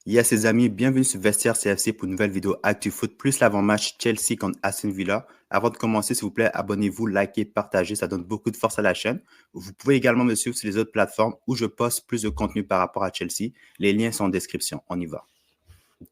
Yes, ses amis, bienvenue sur Vestiaire CFC pour une nouvelle vidéo ActuFoot plus l'avant-match Chelsea contre Aston Villa. Avant de commencer, s'il vous plaît, abonnez-vous, likez, partagez, ça donne beaucoup de force à la chaîne. Vous pouvez également me suivre sur les autres plateformes où je poste plus de contenu par rapport à Chelsea. Les liens sont en description. On y va.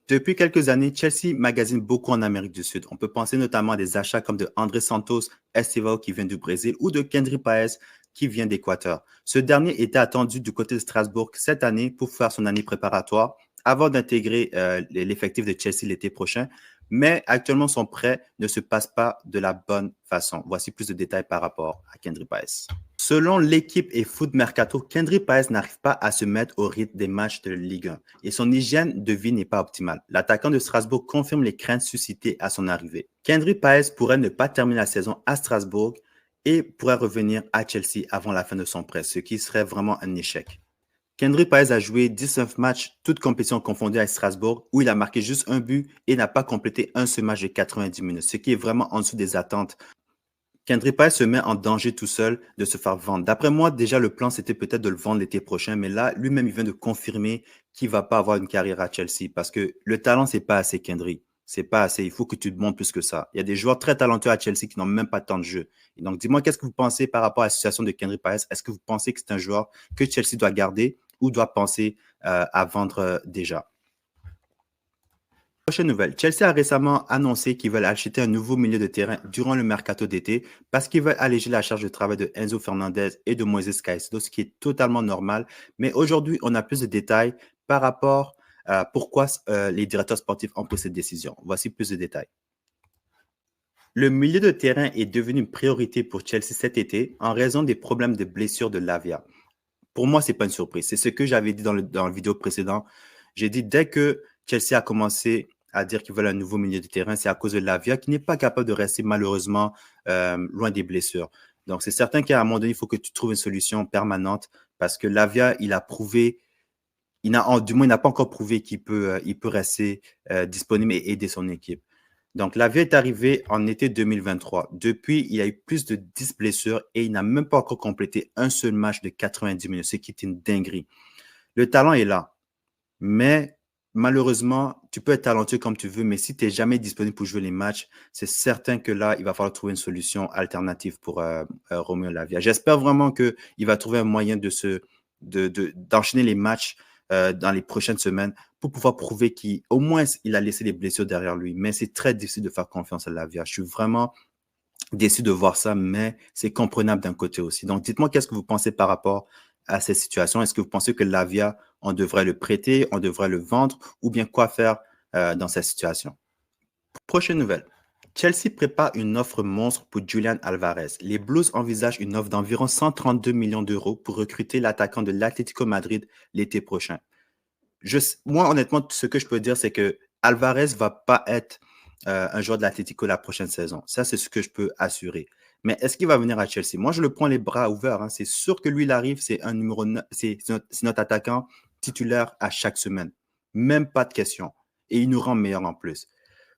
Depuis quelques années, Chelsea magasine beaucoup en Amérique du Sud. On peut penser notamment à des achats comme de André Santos Estevao qui vient du Brésil ou de Kendry Páez qui vient d'Équateur. Ce dernier était attendu du côté de Strasbourg cette année pour faire son année préparatoire avant d'intégrer l'effectif de Chelsea l'été prochain. Mais actuellement, son prêt ne se passe pas de la bonne façon. Voici plus de détails par rapport à Kendry Páez. Selon l'équipe et Foot Mercato, Kendry Páez n'arrive pas à se mettre au rythme des matchs de Ligue 1 et son hygiène de vie n'est pas optimale. L'attaquant de Strasbourg confirme les craintes suscitées à son arrivée. Kendry Páez pourrait ne pas terminer la saison à Strasbourg et pourrait revenir à Chelsea avant la fin de son prêt, ce qui serait vraiment un échec. Kendry Páez a joué 19 matchs, toutes compétitions confondues à Strasbourg, où il a marqué juste un but et n'a pas complété un seul match de 90 minutes, ce qui est vraiment en dessous des attentes. Kendry Páez se met en danger tout seul de se faire vendre. D'après moi, déjà, le plan, c'était peut-être de le vendre l'été prochain, mais là, lui-même, il vient de confirmer qu'il ne va pas avoir une carrière à Chelsea parce que le talent, c'est pas assez, Kendry. C'est pas assez. Il faut que tu te montres plus que ça. Il y a des joueurs très talentueux à Chelsea qui n'ont même pas tant de jeu. Et donc, dis-moi, qu'est-ce que vous pensez par rapport à la situation de Kendry Páez? Est-ce que vous pensez que c'est un joueur que Chelsea doit garder ou doit penser à vendre déjà? Prochaine nouvelle. Chelsea a récemment annoncé qu'ils veulent acheter un nouveau milieu de terrain durant le mercato d'été parce qu'ils veulent alléger la charge de travail de Enzo Fernandez et de Moises Caicedo, ce qui est totalement normal. Mais aujourd'hui, on a plus de détails par rapport à pourquoi les directeurs sportifs ont pris cette décision. Voici plus de détails. Le milieu de terrain est devenu une priorité pour Chelsea cet été en raison des problèmes de blessure de Lavia. Pour moi, ce n'est pas une surprise. C'est ce que j'avais dit dans la vidéo précédente. J'ai dit dès que Chelsea a commencé à dire qu'ils veulent un nouveau milieu de terrain, c'est à cause de Lavia qui n'est pas capable de rester malheureusement loin des blessures. Donc, c'est certain qu'à un moment donné, il faut que tu trouves une solution permanente parce que Lavia, il a prouvé, du moins, il n'a pas encore prouvé qu'il peut rester disponible et aider son équipe. Donc, Lavia est arrivé en été 2023. Depuis, il y a eu plus de 10 blessures et il n'a même pas encore complété un seul match de 90 minutes, ce qui est une dinguerie. Le talent est là, mais malheureusement, tu peux être talentueux comme tu veux, mais si tu n'es jamais disponible pour jouer les matchs, c'est certain que là, il va falloir trouver une solution alternative pour Romeo Lavia. J'espère vraiment qu'il va trouver un moyen d'enchaîner les matchs dans les prochaines semaines pour pouvoir prouver qu'au moins il a laissé les blessures derrière lui. Mais c'est très difficile de faire confiance à Lavia. Je suis vraiment déçu de voir ça, mais c'est comprenable d'un côté aussi. Donc, dites-moi qu'est-ce que vous pensez par rapport à cette situation. Est-ce que vous pensez que Lavia, on devrait le prêter, on devrait le vendre, ou bien quoi faire dans cette situation? Prochaine nouvelle. Chelsea prépare une offre monstre pour Julian Alvarez. Les Blues envisagent une offre d'environ 132 millions d'euros pour recruter l'attaquant de l'Atlético Madrid l'été prochain. Moi, honnêtement, ce que je peux dire, c'est que Alvarez ne va pas être un joueur de l'Atlético la prochaine saison. Ça, c'est ce que je peux assurer. Mais est-ce qu'il va venir à Chelsea? Moi, je le prends les bras ouverts. Hein. C'est sûr que lui, il arrive, c'est un numéro 9, c'est notre attaquant titulaire à chaque semaine. Même pas de question. Et il nous rend meilleur en plus.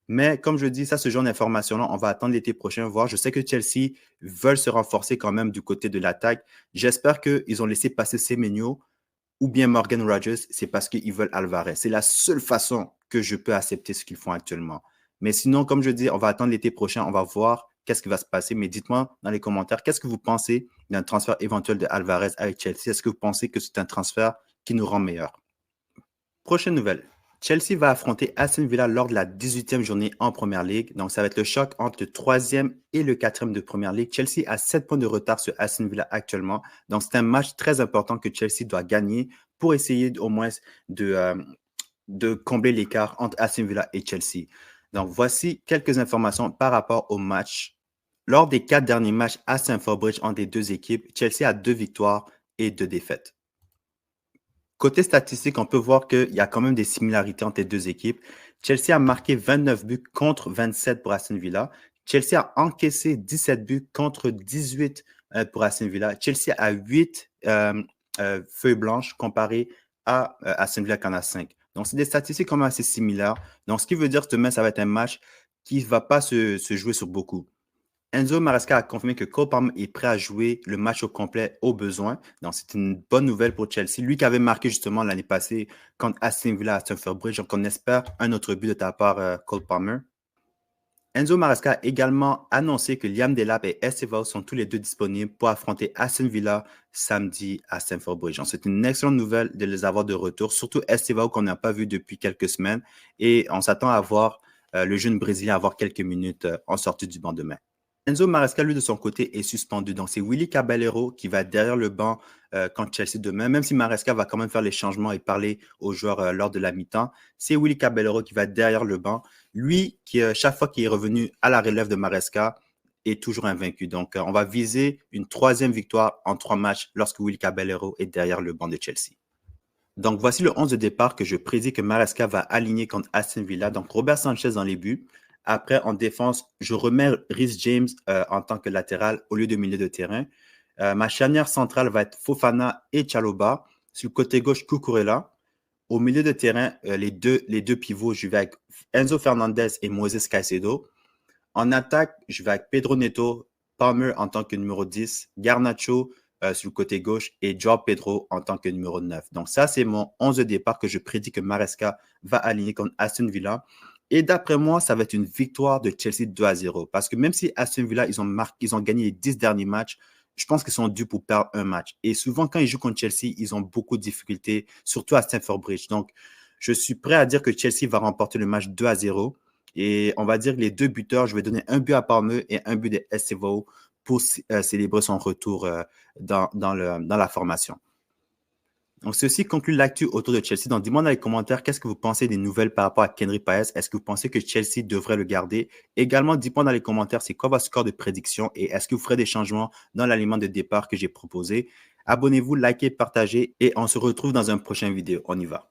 Mais comme je dis, ça, ce genre d'informations-là, on va attendre l'été prochain, voir. Je sais que Chelsea veulent se renforcer quand même du côté de l'attaque. J'espère qu'ils ont laissé passer Semenyo ou bien Morgan Rogers, c'est parce qu'ils veulent Alvarez. C'est la seule façon que je peux accepter ce qu'ils font actuellement. Mais sinon, comme je dis, on va attendre l'été prochain, on va voir qu'est-ce qui va se passer. Mais dites-moi dans les commentaires, qu'est-ce que vous pensez d'un transfert éventuel de Alvarez avec Chelsea? Est-ce que vous pensez que c'est un transfert qui nous rend meilleurs? Prochaine nouvelle. Chelsea va affronter Aston Villa lors de la 18e journée en Première Ligue. Donc, ça va être le choc entre le 3e et le 4e de Première Ligue. Chelsea a 7 points de retard sur Aston Villa actuellement. Donc, c'est un match très important que Chelsea doit gagner pour essayer au moins de combler l'écart entre Aston Villa et Chelsea. Donc, voici quelques informations par rapport au match. Lors des 4 derniers matchs à Stamford Bridge entre les deux équipes, Chelsea a 2 victoires et 2 défaites. Côté statistique, on peut voir qu'il y a quand même des similarités entre les deux équipes. Chelsea a marqué 29 buts contre 27 pour Aston Villa. Chelsea a encaissé 17 buts contre 18 pour Aston Villa. Chelsea a 8 feuilles blanches comparé à Aston Villa qui en a 5. Donc, c'est des statistiques quand même assez similaires. Donc, ce qui veut dire que demain, ça va être un match qui ne va pas se jouer sur beaucoup. Enzo Maresca a confirmé que Cole Palmer est prêt à jouer le match au complet au besoin. Donc, c'est une bonne nouvelle pour Chelsea. Lui qui avait marqué justement l'année passée contre Aston Villa à Stamford Bridge. Donc, on espère un autre but de ta part, Cole Palmer. Enzo Maresca a également annoncé que Liam Delap et Estevao sont tous les deux disponibles pour affronter Aston Villa samedi à Stamford Bridge. Donc, c'est une excellente nouvelle de les avoir de retour, surtout Estevao qu'on n'a pas vu depuis quelques semaines. Et on s'attend à voir le jeune Brésilien avoir quelques minutes en sortie du banc demain. Enzo Maresca, lui, de son côté, est suspendu. Donc, c'est Willy Caballero qui va être derrière le banc contre Chelsea demain. Même si Maresca va quand même faire les changements et parler aux joueurs lors de la mi-temps, c'est Willy Caballero qui va être derrière le banc. Lui, chaque fois qu'il est revenu à la relève de Maresca, est toujours invaincu. Donc, on va viser une troisième victoire en 3 matchs lorsque Willy Caballero est derrière le banc de Chelsea. Donc, voici le 11 de départ que je prédis que Maresca va aligner contre Aston Villa. Donc, Robert Sanchez dans les buts. Après, en défense, je remets Reece James en tant que latéral au lieu de milieu de terrain. Ma charnière centrale va être Fofana et Chalobah. Sur le côté gauche, Cucurella. Au milieu de terrain, les deux pivots, je vais avec Enzo Fernandez et Moises Caicedo. En attaque, je vais avec Pedro Neto, Palmer en tant que numéro 10, Garnacho sur le côté gauche et Joao Pedro en tant que numéro 9. Donc ça, c'est mon 11 de départ que je prédis que Maresca va aligner contre Aston Villa. Et d'après moi, ça va être une victoire de Chelsea 2-0. Parce que même si Aston Villa, ils ont gagné les 10 derniers matchs, je pense qu'ils sont dus pour perdre un match. Et souvent, quand ils jouent contre Chelsea, ils ont beaucoup de difficultés, surtout à Stamford Bridge. Donc, je suis prêt à dire que Chelsea va remporter le match 2-0. Et on va dire que les deux buteurs, je vais donner un but à Palmer et un but de Estevao pour célébrer son retour dans la formation. Donc, ceci conclut l'actu autour de Chelsea. Donc, dis-moi dans les commentaires, qu'est-ce que vous pensez des nouvelles par rapport à Kenry Paez? Est-ce que vous pensez que Chelsea devrait le garder? Également, dis-moi dans les commentaires, c'est quoi votre score de prédiction et est-ce que vous ferez des changements dans l'aliment de départ que j'ai proposé? Abonnez-vous, likez, partagez et on se retrouve dans une prochaine vidéo. On y va.